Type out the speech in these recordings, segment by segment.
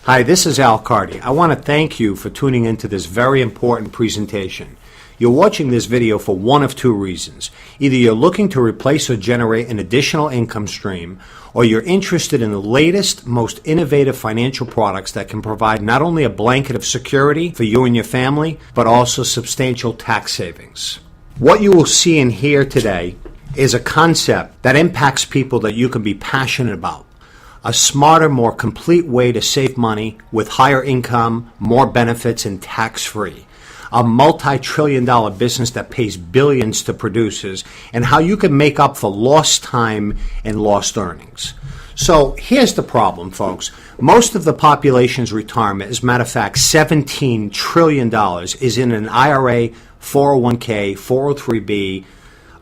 Hi, this is Al Cardi. I want to thank you for tuning into this very important presentation. You're watching this video for one of two reasons. Either you're looking to replace or generate an additional income stream, or you're interested in the latest, most innovative financial products that can provide not only a blanket of security for you and your family, but also substantial tax savings. What you will see and hear today is a concept that impacts people that you can be passionate about. A smarter, more complete way to save money with higher income, more benefits, and tax-free. A multi-trillion-dollar business that pays billions to producers, and how you can make up for lost time and lost earnings. So here's the problem, folks. Most of the population's retirement, as a matter of fact, $17 trillion is in an IRA, 401k, 403b,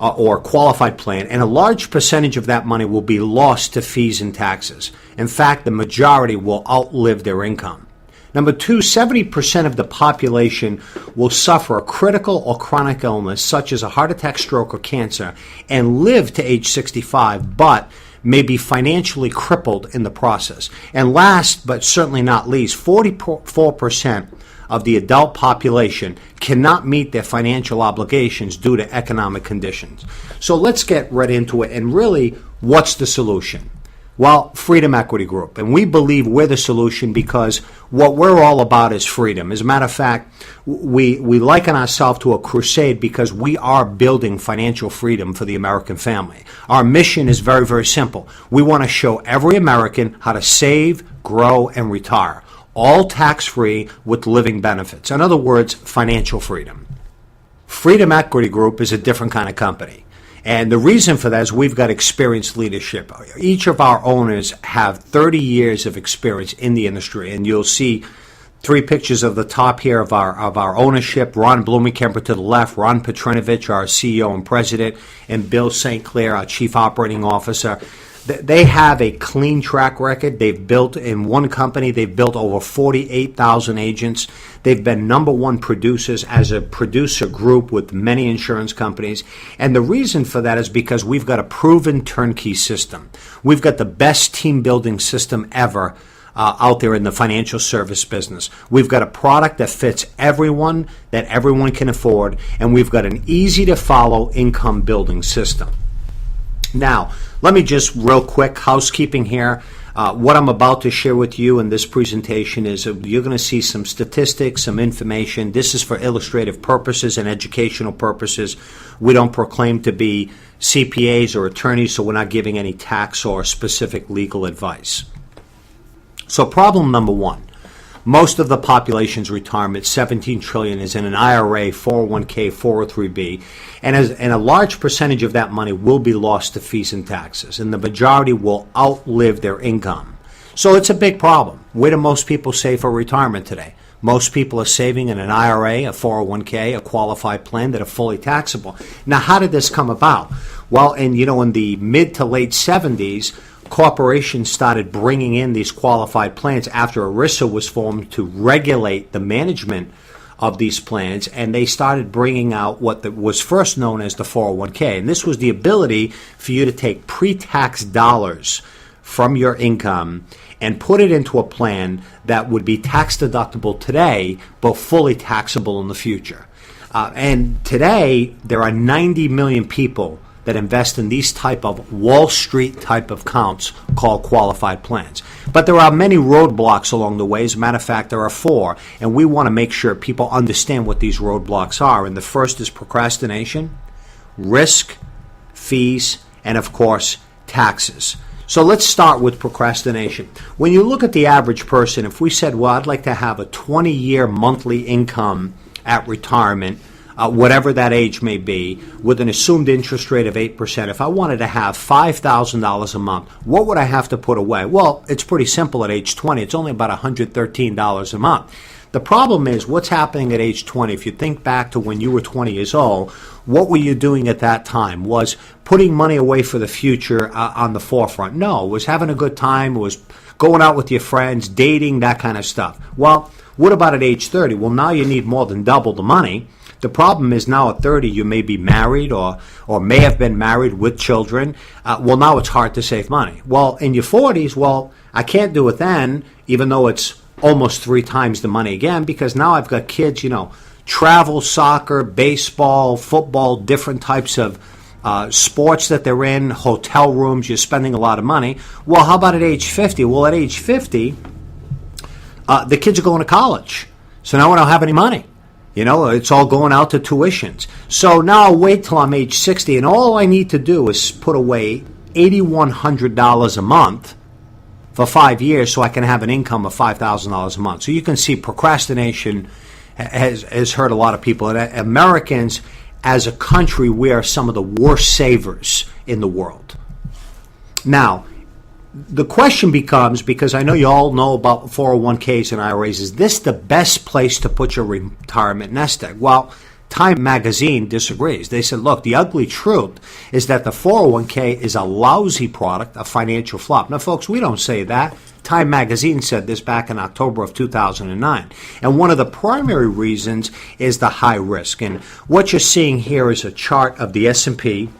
or qualified plan, and a large percentage of that money will be lost to fees and taxes. In fact, the majority will outlive their income. Number two, 70% of the population will suffer a critical or chronic illness such as a heart attack, stroke, or cancer and live to age 65, but may be financially crippled in the process. And last, but certainly not least, 44% of the adult population cannot meet their financial obligations due to economic conditions. So let's get right into it. And really, what's the solution? Well, Freedom Equity Group. And we believe we're the solution because what we're all about is freedom. As a matter of fact, we liken ourselves to a crusade because we are building financial freedom for the American family. Our mission is very, very simple. We want to show every American how to save, grow, and retire, all tax-free with living benefits. In other words, financial freedom. Freedom Equity Group is a different kind of company. And the reason for that is we've got experienced leadership. Each of our owners have 30 years of experience in the industry. And you'll see three pictures of the top here of our ownership. Ron Blumenkemper to the left, Ron Petrinovich, our CEO and president, and Bill St. Clair, our chief operating officer. They have a clean track record. They've built, in one company, they've built over 48,000 agents. They've been number one producers as a producer group with many insurance companies. And the reason for that is because we've got a proven turnkey system. We've got the best team building system ever out there in the financial service business. We've got a product that fits everyone, that everyone can afford, and we've got an easy to follow income building system. Now, let me just real quick housekeeping here. What I'm about to share with you in this presentation is you're going to see some statistics, some information. This is for illustrative purposes and educational purposes. We don't proclaim to be CPAs or attorneys, so we're not giving any tax or specific legal advice. So problem number one. Most of the population's retirement, $17 trillion, is in an IRA, 401k, 403b, and a large percentage of that money will be lost to fees and taxes, and the majority will outlive their income. So it's a big problem. Where do most people save for retirement today? Most people are saving in an IRA, a 401k, a qualified plan that are fully taxable. Now, how did this come about? Well, in the mid to late 70s, corporations started bringing in these qualified plans after ERISA was formed to regulate the management of these plans, and they started bringing out what was first known as the 401k. And this was the ability for you to take pre-tax dollars from your income and put it into a plan that would be tax deductible today, but fully taxable in the future. And today, there are 90 million people that invest in these type of Wall Street type of accounts called qualified plans. But there are many roadblocks along the way. As a matter of fact, there are four, and we want to make sure people understand what these roadblocks are. And the first is procrastination, risk, fees, and of course, taxes. So let's start with procrastination. When you look at the average person, if we said, well, I'd like to have a 20-year monthly income at retirement, whatever that age may be, with an assumed interest rate of 8%. If I wanted to have $5,000 a month, what would I have to put away? Well, it's pretty simple at age 20. It's only about $113 a month. The problem is what's happening at age 20. If you think back to when you were 20 years old, what were you doing at that time? Was putting money away for the future on the forefront? No, it was having a good time. It was going out with your friends, dating, that kind of stuff. Well, what about at age 30? Well, now you need more than double the money. The problem is now at 30 you may be married or may have been married with children. Well, now it's hard to save money. Well, in your 40s, well, I can't do it then, even though it's almost 3 times the money again, because now I've got kids, travel, soccer, baseball, football, different types of sports that they're in, hotel rooms, you're spending a lot of money. Well, how about at age 50? Well, at age 50, the kids are going to college. So now I don't have any money. It's all going out to tuitions. So now I'll wait till I'm age 60, and all I need to do is put away $8,100 a month for 5 years so I can have an income of $5,000 a month. So you can see procrastination has hurt a lot of people. And Americans, as a country, we are some of the worst savers in the world. Now, the question becomes, because I know you all know about 401ks and IRAs, is this the best place to put your retirement nest egg? Well, Time magazine disagrees. They said, look, the ugly truth is that the 401k is a lousy product, a financial flop. Now, folks, we don't say that. Time magazine said this back in October of 2009. And one of the primary reasons is the high risk. And what you're seeing here is a chart of the S&P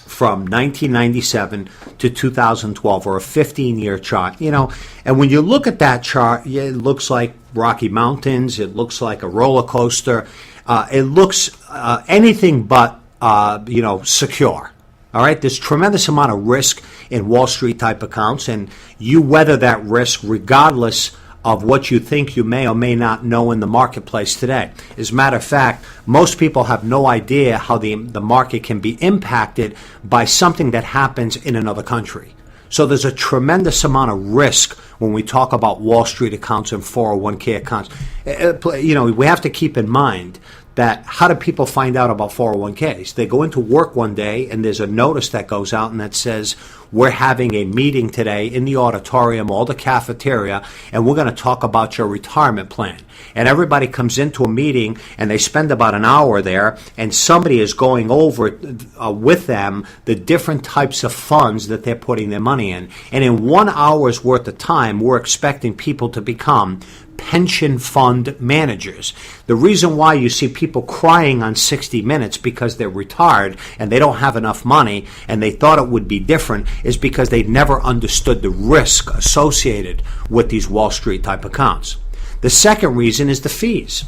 from 1997 to 2012, or a 15-year chart, and when you look at that chart, it looks like Rocky Mountains, it looks like a roller coaster, it looks anything but, secure. All right, there's tremendous amount of risk in Wall Street type accounts, and you weather that risk regardless of what you think you may or may not know in the marketplace today. As a matter of fact, most people have no idea how the market can be impacted by something that happens in another country. So there's a tremendous amount of risk when we talk about Wall Street accounts and 401k accounts. We have to keep in mind that how do people find out about 401ks? They go into work one day and there's a notice that goes out and that says, we're having a meeting today in the auditorium or the cafeteria, and we're going to talk about your retirement plan. And everybody comes into a meeting and they spend about an hour there, and somebody is going over with them the different types of funds that they're putting their money in. And in 1 hour's worth of time, we're expecting people to become pension fund managers. The reason why you see people crying on 60 Minutes because they're retired and they don't have enough money and they thought it would be different is because they never understood the risk associated with these Wall Street type accounts. The second reason is the fees.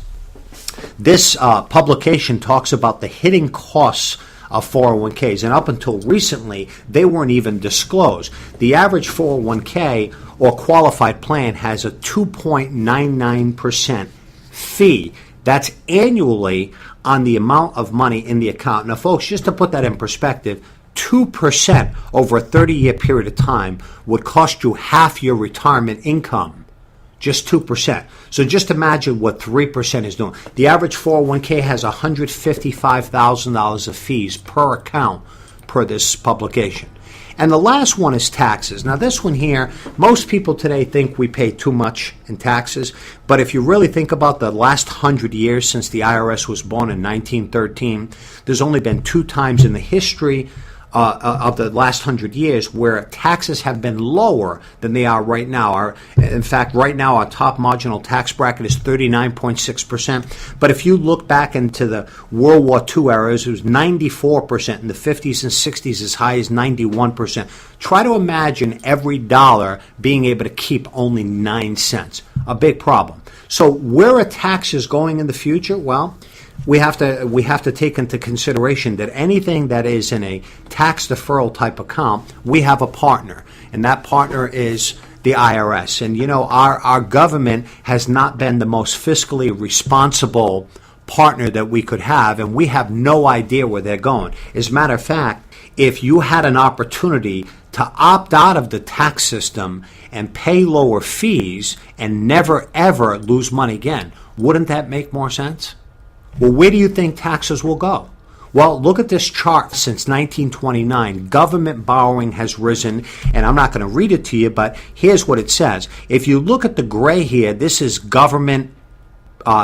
This publication talks about the hidden costs of 401ks, and up until recently, they weren't even disclosed. The average 401k or qualified plan has a 2.99% fee. That's annually on the amount of money in the account. Now, folks, just to put that in perspective, 2% over a 30-year period of time would cost you half your retirement income. Just 2%. So just imagine what 3% is doing. The average 401k has $155,000 of fees per account per this publication. And the last one is taxes. Now this one here, most people today think we pay too much in taxes, but if you really think about the last 100 years since the IRS was born in 1913, there's only been 2 times in the history of the last 100 years where taxes have been lower than they are right now. In fact, right now our top marginal tax bracket is 39.6%. But if you look back into the World War II eras, it was 94%. In the 50s and 60s, as high as 91%. Try to imagine every dollar being able to keep only 9 cents. A big problem. So where are taxes going in the future? Well, we have to take into consideration that anything that is in a tax deferral type account, we have a partner, and that partner is the IRS. And our government has not been the most fiscally responsible partner that we could have, and we have no idea where they're going. As a matter of fact, if you had an opportunity to opt out of the tax system and pay lower fees and never ever lose money again, wouldn't that make more sense? Well, where do you think taxes will go? Well, look at this chart. Since 1929, government borrowing has risen, and I'm not going to read it to you, but here's what it says. If you look at the gray here, this is government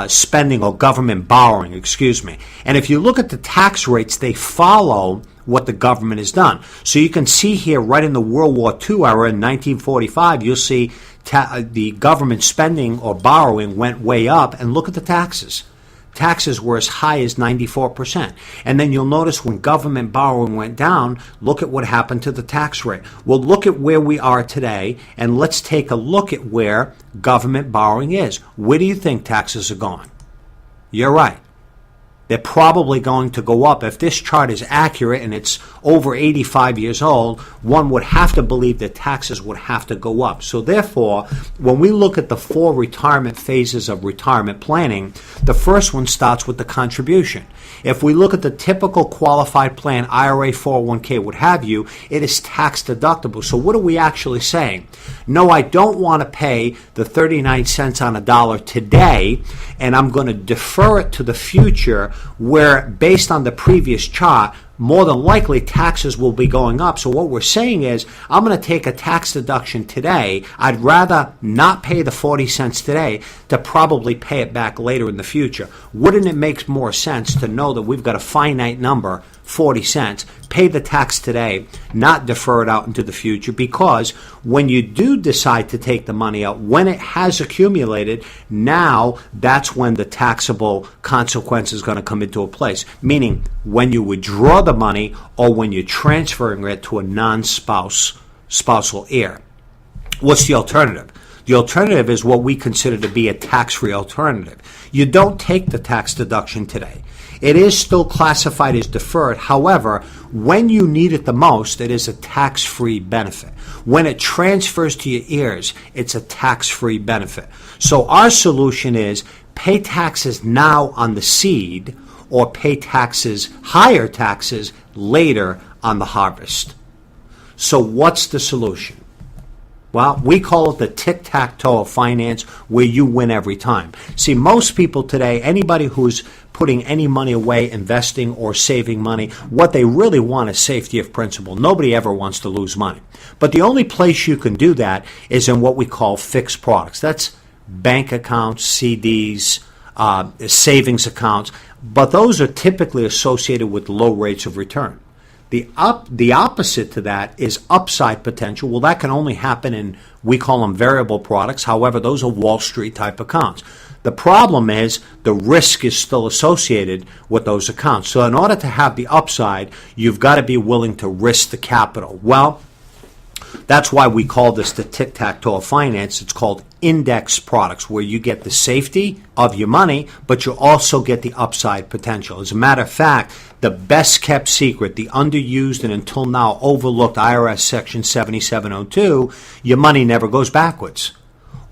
spending or government borrowing, And if you look at the tax rates, they follow what the government has done. So you can see here right in the World War II era in 1945, you'll see the government spending or borrowing went way up, and look at the taxes. taxes were as high as 94%. And then you'll notice when government borrowing went down, look at what happened to the tax rate. Well, look at where we are today, and let's take a look at where government borrowing is. Where do you think taxes are going? You're right. They're probably going to go up. If this chart is accurate and it's over 85 years old, one would have to believe that taxes would have to go up. So therefore, when we look at the 4 retirement phases of retirement planning, the first one starts with the contribution. If we look at the typical qualified plan, IRA, 401k, what have you, it is tax deductible. So what are we actually saying? No, I don't want to pay the 39 cents on a dollar today, and I'm going to defer it to the future, where based on the previous chart, more than likely taxes will be going up. So what we're saying is, I'm going to take a tax deduction today. I'd rather not pay the 40 cents today to probably pay it back later in the future. Wouldn't it make more sense to know that we've got a finite number, 40 cents, pay the tax today, not defer it out into the future? Because when you do decide to take the money out, when it has accumulated, now that's when the taxable consequence is going to come into a place. Meaning, when you withdraw the money or when you're transferring it to a non-spousal heir. What's the alternative? The alternative is what we consider to be a tax-free alternative. You don't take the tax deduction today. It is still classified as deferred. However, when you need it the most, it is a tax-free benefit. When it transfers to your heirs, it's a tax-free benefit. So our solution is pay taxes now on the seed, or pay taxes, higher taxes, later on the harvest. So what's the solution? Well, we call it the tic-tac-toe of finance, where you win every time. See, most people today, anybody who's putting any money away, investing or saving money, what they really want is safety of principal. Nobody ever wants to lose money. But the only place you can do that is in what we call fixed products. That's bank accounts, CDs, savings accounts, but those are typically associated with low rates of return. The opposite to that is upside potential. Well, that can only happen in, we call them variable products. However, those are Wall Street type accounts. The problem is the risk is still associated with those accounts. So in order to have the upside, you've got to be willing to risk the capital. Well, that's why we call this the tic-tac-toe of finance. It's called index products, where you get the safety of your money, but you also get the upside potential. As a matter of fact, the best kept secret, the underused and until now overlooked IRS Section 7702, your money never goes backwards.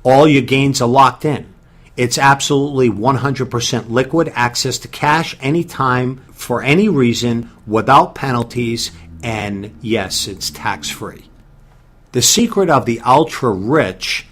All your gains are locked in. It's absolutely 100% liquid, access to cash anytime, for any reason, without penalties, and yes, it's tax-free. The secret of the ultra-rich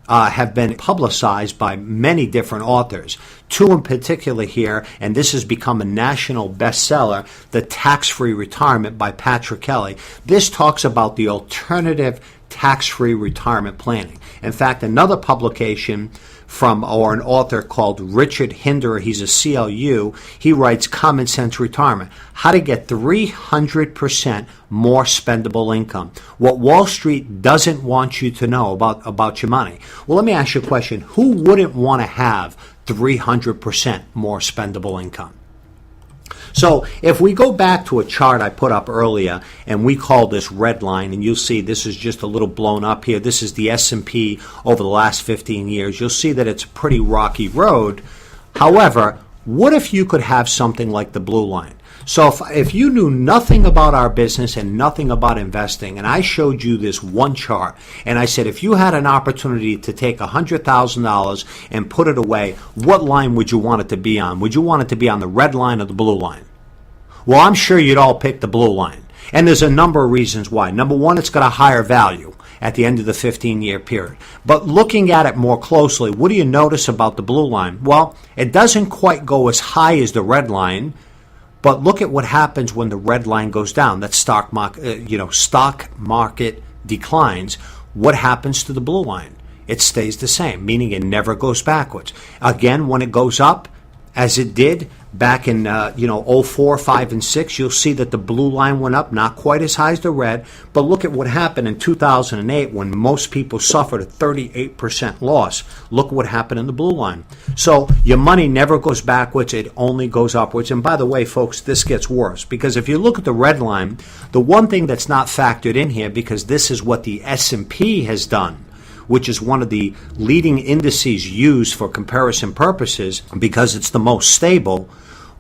have been publicized by many different authors. 2 in particular here, and this has become a national bestseller, The Tax-Free Retirement by Patrick Kelly. This talks about the alternative tax-free retirement planning. In fact, another publication from an author called Richard Hinderer, he's a CLU, he writes Common Sense Retirement, how to get 300% more spendable income. What Wall Street doesn't want you to know about your money. Well, let me ask you a question. Who wouldn't want to have 300% more spendable income? So if we go back to a chart I put up earlier, and we call this red line, and you'll see this is just a little blown up here. This is the S&P over the last 15 years. You'll see that it's a pretty rocky road. However, what if you could have something like the blue line? So if you knew nothing about our business and nothing about investing, and I showed you this one chart, and I said, if you had an opportunity to take $100,000 and put it away, what line would you want it to be on? Would you want it to be on the red line or the blue line? Well, I'm sure you'd all pick the blue line. And there's a number of reasons why. Number one, it's got a higher value at the end of the 15-year period. But looking at it more closely, what do you notice about the blue line? Well, it doesn't quite go as high as the red line. But look at what happens when the red line goes down. That stock market declines. What happens to the blue line? It stays the same, meaning it never goes backwards. Again, when it goes up, as it did back in '04, 5, and 6, you'll see that the blue line went up, not quite as high as the red. But look at what happened in 2008 when most people suffered a 38% loss. Look what happened in the blue line. So your money never goes backwards, it only goes upwards. And by the way, folks, this gets worse, because if you look at the red line, the one thing that's not factored in here, because this is what the S&P has done, which is one of the leading indices used for comparison purposes because it's the most stable,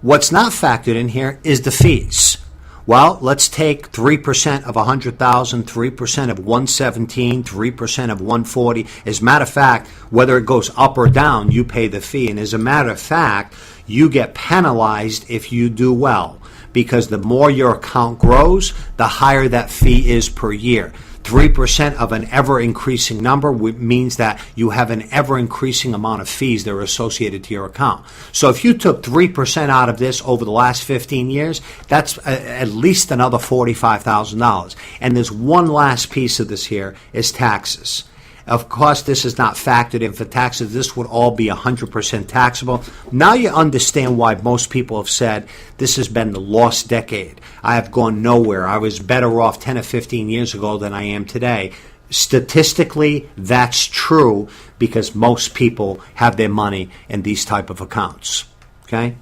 what's not factored in here is the fees. Well, let's take 3% of 100,000, 3% of 117, 3% of 140. As a matter of fact, whether it goes up or down, you pay the fee. And as a matter of fact, you get penalized if you do well, because the more your account grows, the higher that fee is per year. 3% of an ever-increasing number means that you have an ever-increasing amount of fees that are associated to your account. So if you took 3% out of this over the last 15 years, that's at least another $45,000. And there's one last piece of this here is taxes. Of course, this is not factored in for taxes. This would all be 100% taxable. Now you understand why most people have said this has been the lost decade. I have gone nowhere. I was better off 10 or 15 years ago than I am today. Statistically, that's true because most people have their money in these type of accounts. Okay?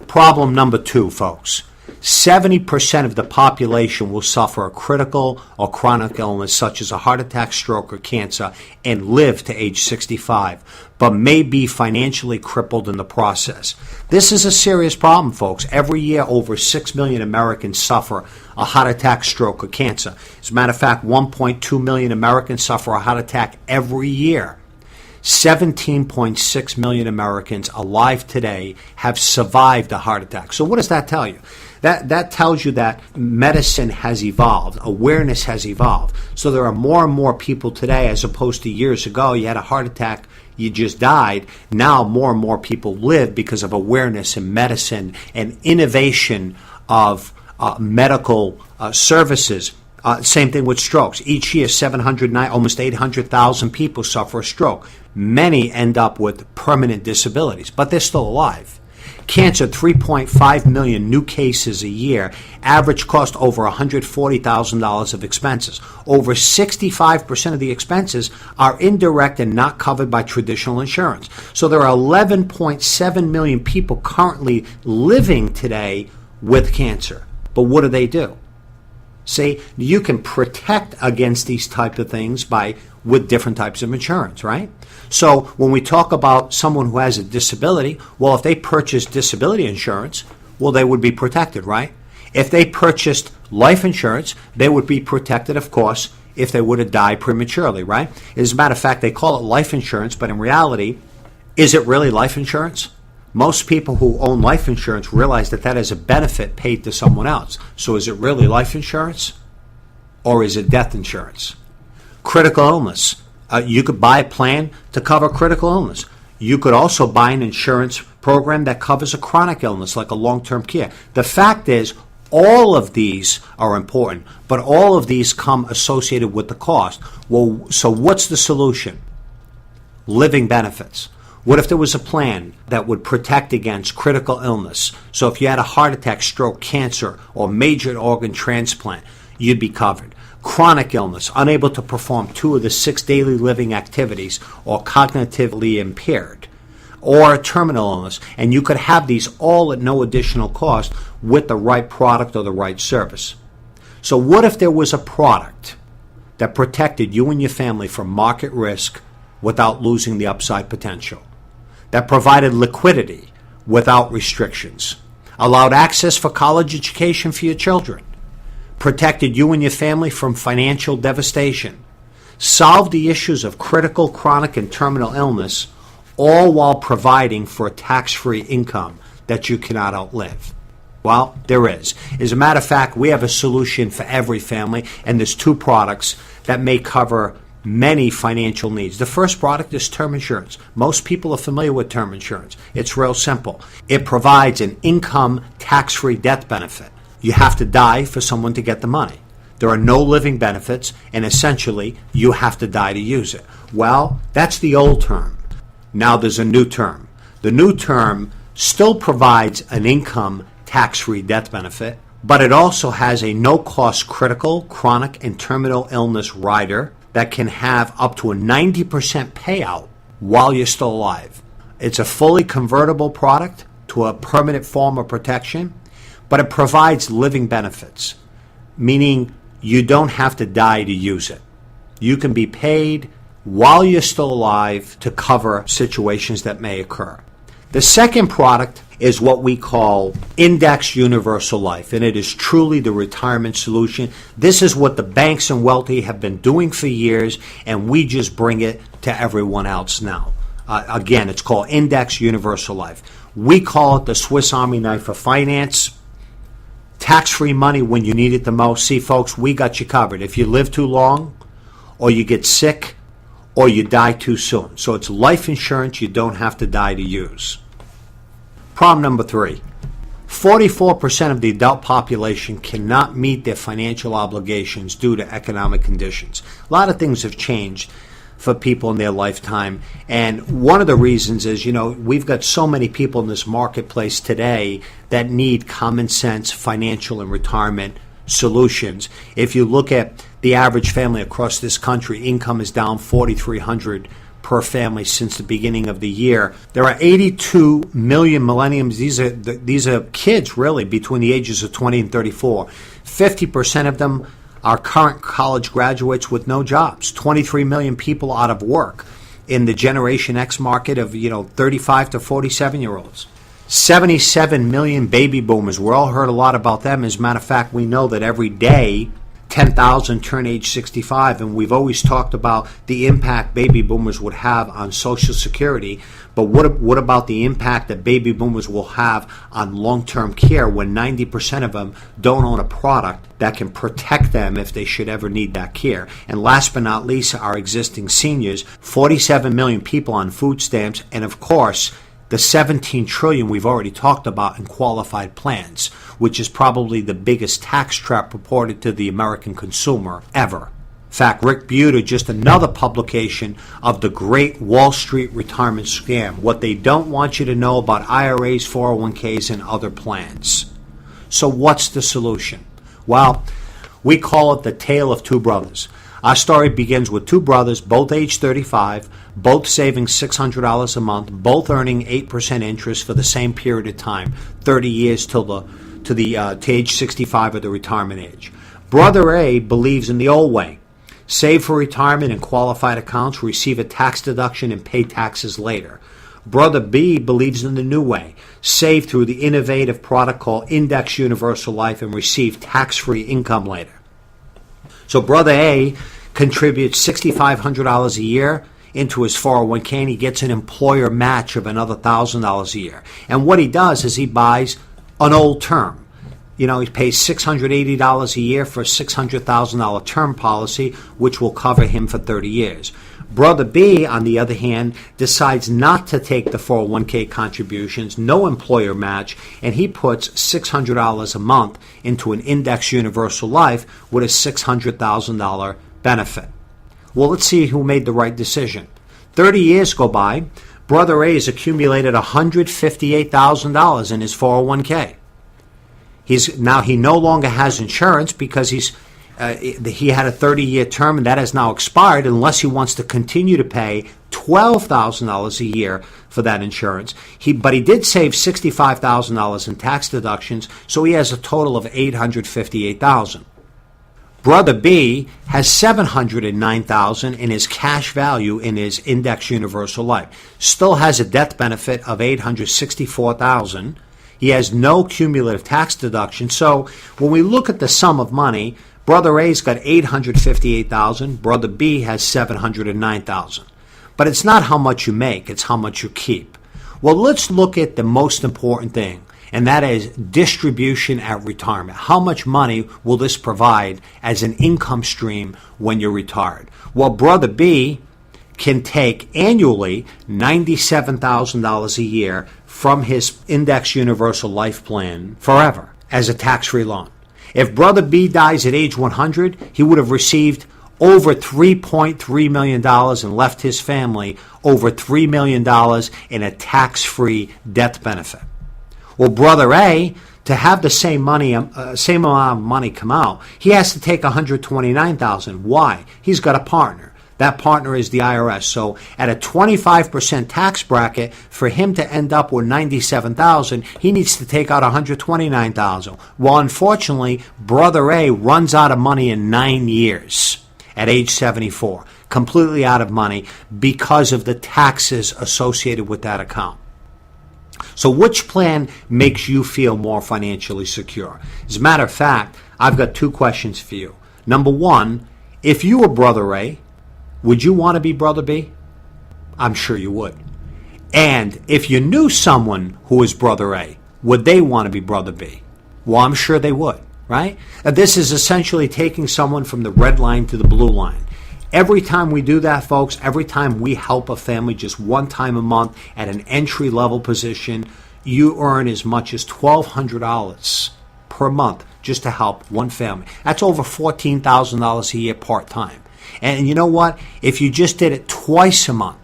Problem number 2, folks. 70% of the population will suffer a critical or chronic illness such as a heart attack, stroke, or cancer and live to age 65, but may be financially crippled in the process. This is a serious problem, folks. Every year, over 6 million Americans suffer a heart attack, stroke, or cancer. As a matter of fact, 1.2 million Americans suffer a heart attack every year. 17.6 million Americans alive today have survived a heart attack. So what does that tell you? That tells you that medicine has evolved, awareness has evolved. So there are more and more people today, as opposed to years ago, you had a heart attack, you just died. Now more and more people live because of awareness in medicine and innovation of medical services. Same thing with strokes. Each year, almost 800,000 people suffer a stroke. Many end up with permanent disabilities, but they're still alive. Cancer, 3.5 million new cases a year. Average cost over $140,000 of expenses. Over 65% of the expenses are indirect and not covered by traditional insurance. So there are 11.7 million people currently living today with cancer. But what do? See, you can protect against these type of things with different types of insurance, right? So when we talk about someone who has a disability, well, if they purchase disability insurance, well, they would be protected, right? If they purchased life insurance, they would be protected, of course, if they would have died prematurely, right? As a matter of fact, they call it life insurance, but in reality, is it really life insurance? Most people who own life insurance realize that that is a benefit paid to someone else. So is it really life insurance or is it death insurance? Critical illness. You could buy a plan to cover critical illness. You could also buy an insurance program that covers a chronic illness like a long-term care. The fact is, all of these are important, but all of these come associated with the cost. Well, so what's the solution? Living benefits. What if there was a plan that would protect against critical illness? So if you had a heart attack, stroke, cancer, or major organ transplant, you'd be covered. Chronic illness, unable to perform 2 of the 6 daily living activities, or cognitively impaired, or a terminal illness. And you could have these all at no additional cost with the right product or the right service. So what if there was a product that protected you and your family from market risk without losing the upside potential? That provided liquidity without restrictions, allowed access for college education for your children, protected you and your family from financial devastation, solved the issues of critical, chronic, and terminal illness, all while providing for a tax-free income that you cannot outlive. Well, there is. As a matter of fact, we have a solution for every family, and there's 2 products that may cover many financial needs. The first product is term insurance. Most people are familiar with term insurance. It's real simple. It provides an income tax-free death benefit. You have to die for someone to get the money. There are no living benefits, and essentially, you have to die to use it. Well, that's the old term. Now there's a new term. The new term still provides an income tax-free death benefit, but it also has a no-cost critical, chronic, and terminal illness rider that can have up to a 90% payout while you're still alive. It's a fully convertible product to a permanent form of protection, but it provides living benefits, meaning you don't have to die to use it. You can be paid while you're still alive to cover situations that may occur. The second product is what we call Index Universal Life, and it is truly the retirement solution. This is what the banks and wealthy have been doing for years, and we just bring it to everyone else now. Again, it's called Index Universal Life. We call it the Swiss Army knife of finance. Tax-free money when you need it the most. See, folks, we got you covered. If you live too long, or you get sick, or you die too soon. So it's life insurance you don't have to die to use. Problem number 3. 44% of the adult population cannot meet their financial obligations due to economic conditions. A lot of things have changed for people in their lifetime. And one of the reasons is, we've got so many people in this marketplace today that need common sense financial and retirement solutions. If you look at the average family across this country, income is down $4,300 per family since the beginning of the year. There are 82 million millennials. These are kids really between the ages of 20 and 34. 50% of them are current college graduates with no jobs. 23 million people out of work in the Generation X market of 35 to 47-year-olds. 77 million baby boomers. We all heard a lot about them. As a matter of fact, we know that every day 10,000 turn age 65, and we've always talked about the impact baby boomers would have on Social Security. But what about the impact that baby boomers will have on long-term care when 90% of them don't own a product that can protect them if they should ever need that care? And last but not least, our existing seniors, 47 million people on food stamps, and of course, the $17 trillion we've already talked about in qualified plans, which is probably the biggest tax trap reported to the American consumer ever. In fact, Rick Buter, just another publication of the great Wall Street retirement scam, what they don't want you to know about IRAs, 401ks, and other plans. So what's the solution? Well, we call it the tale of two brothers. Our story begins with two brothers, both age 35, both saving $600 a month, both earning 8% interest for the same period of time, 30 years to age 65 or the retirement age. Brother A believes in the old way. Save for retirement in qualified accounts, receive a tax deduction, and pay taxes later. Brother B believes in the new way. Save through the innovative product called Index Universal Life and receive tax-free income later. So Brother A contributes $6,500 a year into his 401k, and he gets an employer match of another $1,000 a year. And what he does is he buys an old term. He pays $680 a year for a $600,000 term policy, which will cover him for 30 years. Brother B, on the other hand, decides not to take the 401k contributions, no employer match, and he puts $600 a month into an Index Universal Life with a $600,000 benefit. Well, let's see who made the right decision. 30 years go by. Brother A has accumulated $158,000 in his 401k. He no longer has insurance because he had a 30-year term, and that has now expired unless he wants to continue to pay $12,000 a year for that insurance. But he did save $65,000 in tax deductions, so he has a total of $858,000. Brother B has $709,000 in his cash value in his Index Universal Life. Still has a death benefit of $864,000. He has no cumulative tax deduction. So when we look at the sum of money, Brother A's got $858,000. Brother B has $709,000. But it's not how much you make, it's how much you keep. Well, let's look at the most important thing, and that is distribution at retirement. How much money will this provide as an income stream when you're retired? Well, Brother B can take annually $97,000 a year from his Index Universal Life plan forever as a tax-free loan. If Brother B dies at age 100, he would have received over $3.3 million and left his family over $3 million in a tax-free death benefit. Well, Brother A, to have the same amount of money come out, he has to take $129,000. Why? He's got a partner. That partner is the IRS. So at a 25% tax bracket, for him to end up with $97,000, he needs to take out $129,000. Well, unfortunately, Brother A runs out of money in 9 years at age 74, completely out of money because of the taxes associated with that account. So which plan makes you feel more financially secure? As a matter of fact, I've got 2 questions for you. Number 1, if you were Brother A, would you want to be Brother B? I'm sure you would. And if you knew someone who was Brother A, would they want to be Brother B? Well, I'm sure they would, right? This is essentially taking someone from the red line to the blue line. Every time we do that, folks, every time we help a family just one time a month at an entry-level position, you earn as much as $1,200 per month just to help one family. That's over $14,000 a year part-time. And you know what? If you just did it twice a month,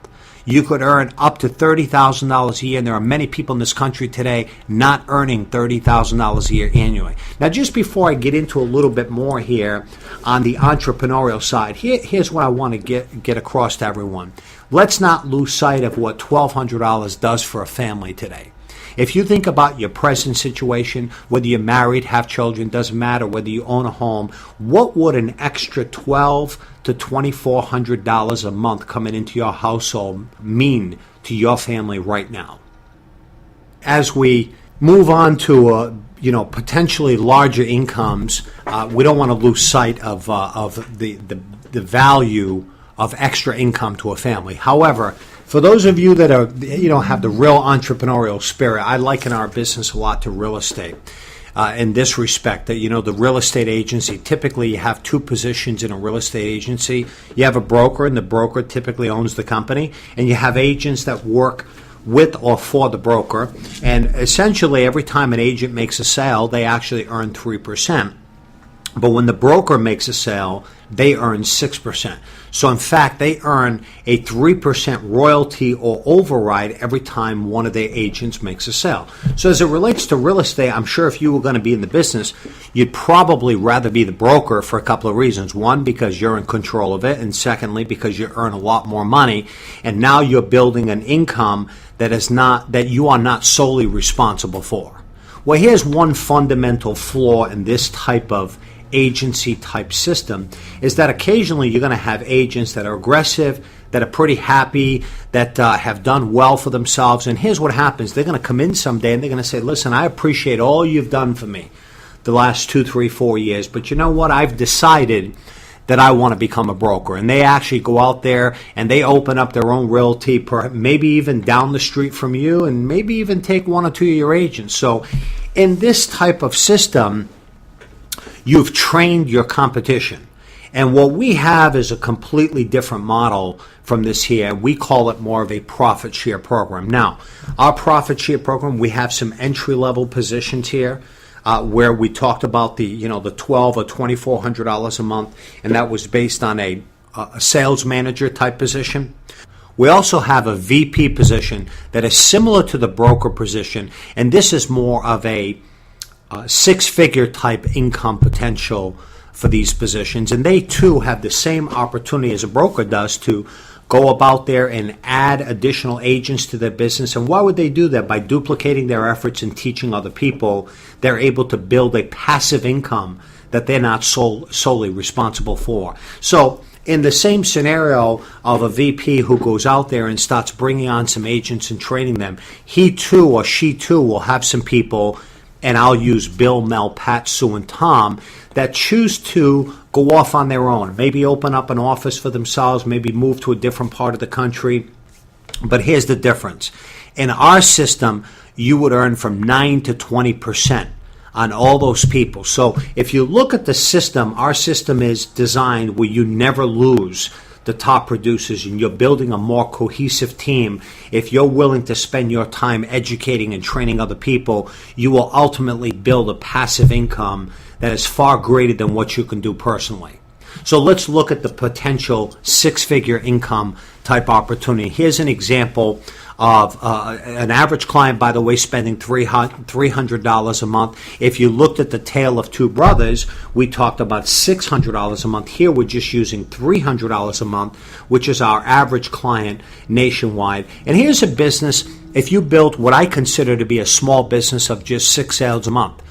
you could earn up to $30,000 a year. And there are many people in this country today not earning $30,000 a year annually. Now, just before I get into a little bit more here on the entrepreneurial side, here's what I want to get across to everyone. Let's not lose sight of what $1,200 does for a family today. If you think about your present situation, whether you're married, have children, doesn't matter, whether you own a home, what would an extra $1,200 to $2,400 a month coming into your household mean to your family right now? As we move on to potentially larger incomes, we don't want to lose sight of the value of extra income to a family. However, for those of you that are, have the real entrepreneurial spirit, I liken our business a lot to real estate in this respect. That, the real estate agency, typically you have 2 positions in a real estate agency. You have a broker, and the broker typically owns the company, and you have agents that work with or for the broker. And essentially, every time an agent makes a sale, they actually earn 3%. But when the broker makes a sale, they earn 6%. So in fact, they earn a 3% royalty or override every time one of their agents makes a sale. So as it relates to real estate, I'm sure if you were going to be in the business, you'd probably rather be the broker for a couple of reasons. One, because you're in control of it, and secondly, because you earn a lot more money, and now you're building an income that you are not solely responsible for. Well, here's one fundamental flaw in this type of agency type system, is that occasionally you're going to have agents that are aggressive, that are pretty happy, that have done well for themselves. And here's what happens. They're going to come in someday and they're going to say, listen, I appreciate all you've done for me the last 2, 3, 4 years, but you know what? I've decided that I want to become a broker. And they actually go out there and they open up their own realty, maybe even down the street from you, and maybe even take 1 or 2 of your agents. So in this type of system, you've trained your competition. And what we have is a completely different model from this here. We call it more of a profit share program. Now, our profit share program, we have some entry-level positions here where we talked about the $1,200 or $2,400 a month, and that was based on a sales manager type position. We also have a VP position that is similar to the broker position, and this is more of a 6-figure type income potential for these positions. And they too have the same opportunity as a broker does to go about there and add additional agents to their business. And why would they do that? By duplicating their efforts and teaching other people, they're able to build a passive income that they're not solely responsible for. So in the same scenario of a VP who goes out there and starts bringing on some agents and training them, he too or she too will have some people, and I'll use Bill, Mel, Pat, Sue, and Tom, that choose to go off on their own. Maybe open up an office for themselves, maybe move to a different part of the country. But here's the difference. In our system, you would earn from 9 to 20% on all those people. So if you look at the system, our system is designed where you never lose the top producers, and you're building a more cohesive team. If you're willing to spend your time educating and training other people, you will ultimately build a passive income that is far greater than what you can do personally. So let's look at the potential six-figure income type opportunity. Here's an example of an average client, by the way, spending $300 a month. If you looked at the tale of two brothers, we talked about $600 a month. Here we're just using $300 a month, which is our average client nationwide. And here's a business, if you built what I consider to be a small business of just 6 sales a month.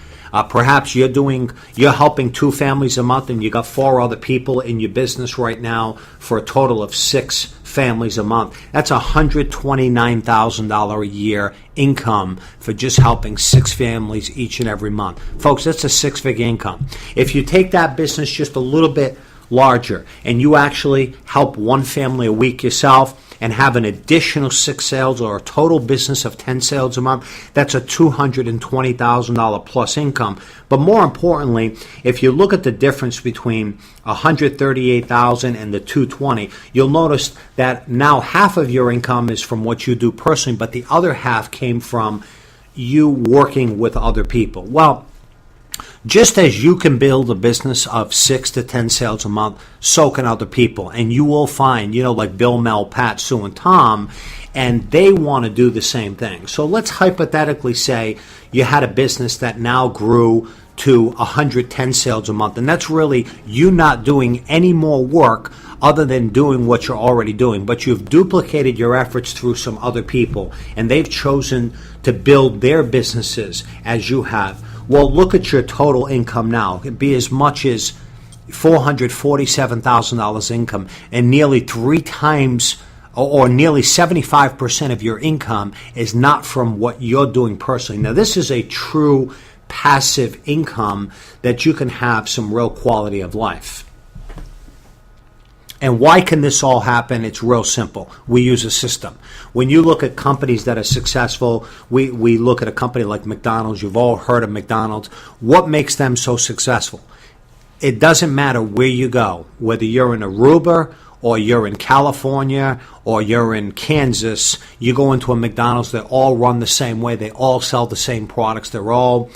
Perhaps you're helping 2 families a month, and you got 4 other people in your business right now for a total of 6 families a month. That's $129,000 a year income for just helping 6 families each and every month. Folks, that's a 6-figure income. If you take that business just a little bit larger and you actually help 1 family a week yourself and have an additional 6 sales or a total business of 10 sales a month, that's a $220,000 plus income. But more importantly, if you look at the difference between $138,000 and the $220,000, you'll notice that now half of your income is from what you do personally, but the other half came from you working with other people. Well, just as you can build a business of 6 to 10 sales a month, so can other people. And you will find, like Bill, Mel, Pat, Sue, and Tom, and they want to do the same thing. So let's hypothetically say you had a business that now grew to 110 sales a month. And that's really you not doing any more work other than doing what you're already doing. But you've duplicated your efforts through some other people, and they've chosen to build their businesses as you have. Well, look at your total income now. It could be as much as $447,000 income, and nearly 3 times or nearly 75% of your income is not from what you're doing personally. Now, this is a true passive income that you can have some real quality of life. And why can this all happen? It's real simple. We use a system. When you look at companies that are successful, we look at a company like McDonald's. You've all heard of McDonald's. What makes them so successful? It doesn't matter where you go, whether you're in Aruba or you're in California or you're in Kansas, you go into a McDonald's, they all run the same way. They all sell the same products. They're all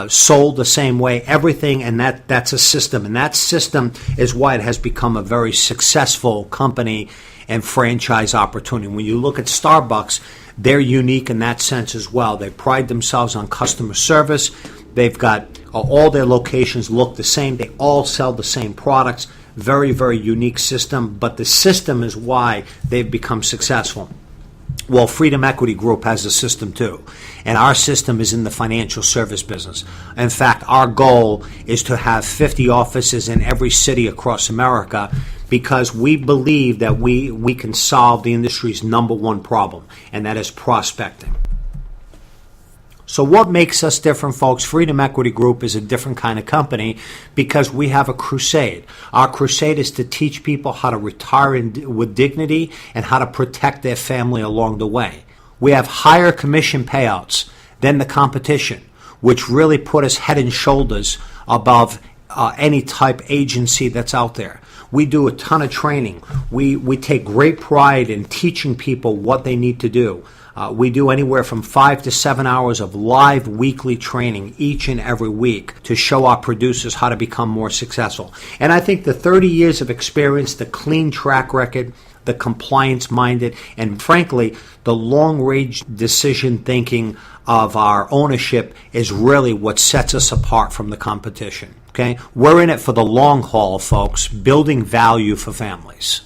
sold the same way, everything, and that's a system. And that system is why it has become a very successful company and franchise opportunity. When you look at Starbucks, they're unique in that sense as well. They pride themselves on customer service. They've got all their locations look the same. They all sell the same products. Very, very unique system, but the system is why they've become successful. Well, Freedom Equity Group has a system too, and our system is in the financial service business. In fact, our goal is to have 50 offices in every city across America, because we believe that we can solve the industry's number one problem, and that is prospecting. So what makes us different, folks? Freedom Equity Group is a different kind of company because we have a crusade. Our crusade is to teach people how to retire with dignity and how to protect their family along the way. We have higher commission payouts than the competition, which really put us head and shoulders above any type agency that's out there. We do a ton of training. We take great pride in teaching people what they need to do. We do anywhere from 5 to 7 hours of live weekly training each and every week to show our producers how to become more successful. And I think the 30 years of experience, the clean track record, the compliance-minded, and frankly, the long-range decision thinking of our ownership is really what sets us apart from the competition. Okay? We're in it for the long haul, folks, building value for families.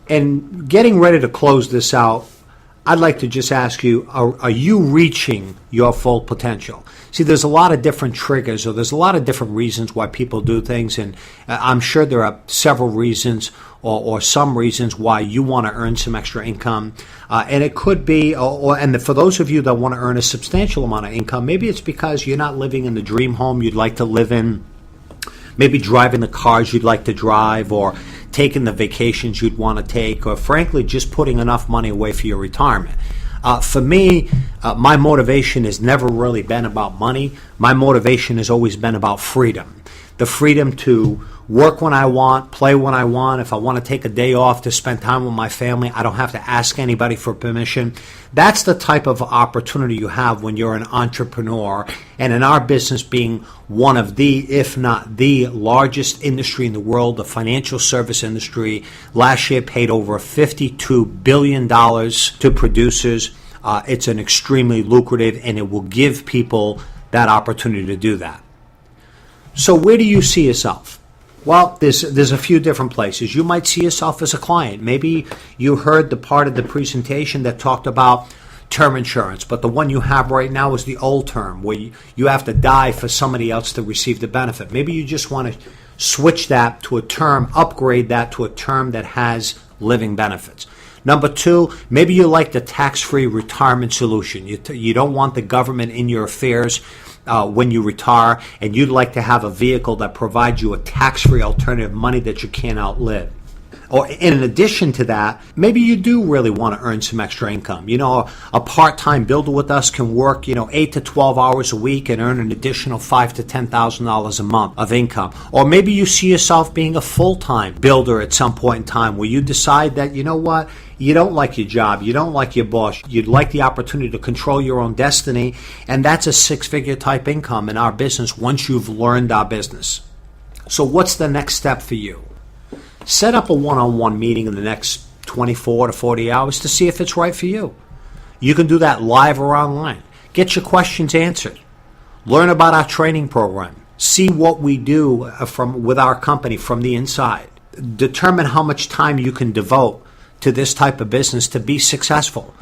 And getting ready to close this out, I'd like to just ask you, are you reaching your full potential? See, there's a lot of different triggers, or there's a lot of different reasons why people do things, and I'm sure there are several reasons or some reasons why you want to earn some extra income. And it could be, and for those of you that want to earn a substantial amount of income, maybe it's because you're not living in the dream home you'd like to live in, maybe driving the cars you'd like to drive, or taking the vacations you'd want to take, or frankly, just putting enough money away for your retirement. For me, my motivation has never really been about money. My motivation has always been about freedom. The freedom to work when I want, play when I want. If I want to take a day off to spend time with my family, I don't have to ask anybody for permission. That's the type of opportunity you have when you're an entrepreneur. And in our business being one of the, if not the largest industry in the world, the financial service industry, last year paid over $52 billion to producers. It's an extremely lucrative, and it will give people that opportunity to do that. So where do you see yourself? Well, there's a few different places. You might see yourself as a client. Maybe you heard the part of the presentation that talked about term insurance, but the one you have right now is the old term, where you have to die for somebody else to receive the benefit. Maybe you just want to switch that to a term, upgrade that to a term that has living benefits. Number two, maybe you like the tax-free retirement solution. You don't want the government in your affairs when you retire, and you'd like to have a vehicle that provides you a tax-free alternative, money that you can't outlive. Or in addition to that, maybe you do really want to earn some extra income. A part-time builder with us can work, 8 to 12 hours a week and earn an additional $5,000 to $10,000 a month of income. Or maybe you see yourself being a full-time builder at some point in time, where you decide that, you know what, you don't like your job, you don't like your boss, you'd like the opportunity to control your own destiny, and that's a six-figure type income in our business once you've learned our business. So what's the next step for you? Set up a one-on-one meeting in the next 24 to 40 hours to see if it's right for you. You can do that live or online. Get your questions answered. Learn about our training program. See what we do with our company from the inside. Determine how much time you can devote to this type of business to be successful,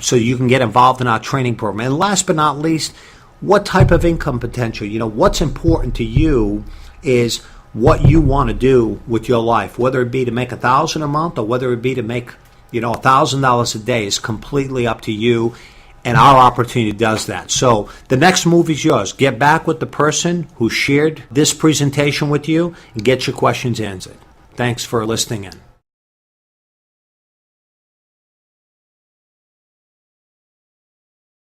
so you can get involved in our training program. And last but not least, what type of income potential? What's important to you is what you want to do with your life, whether it be to make $1,000 a month or whether it be to make $1,000 a day, is completely up to you, and our opportunity does that. So the next move is yours. Get back with the person who shared this presentation with you and get your questions answered. Thanks for listening in.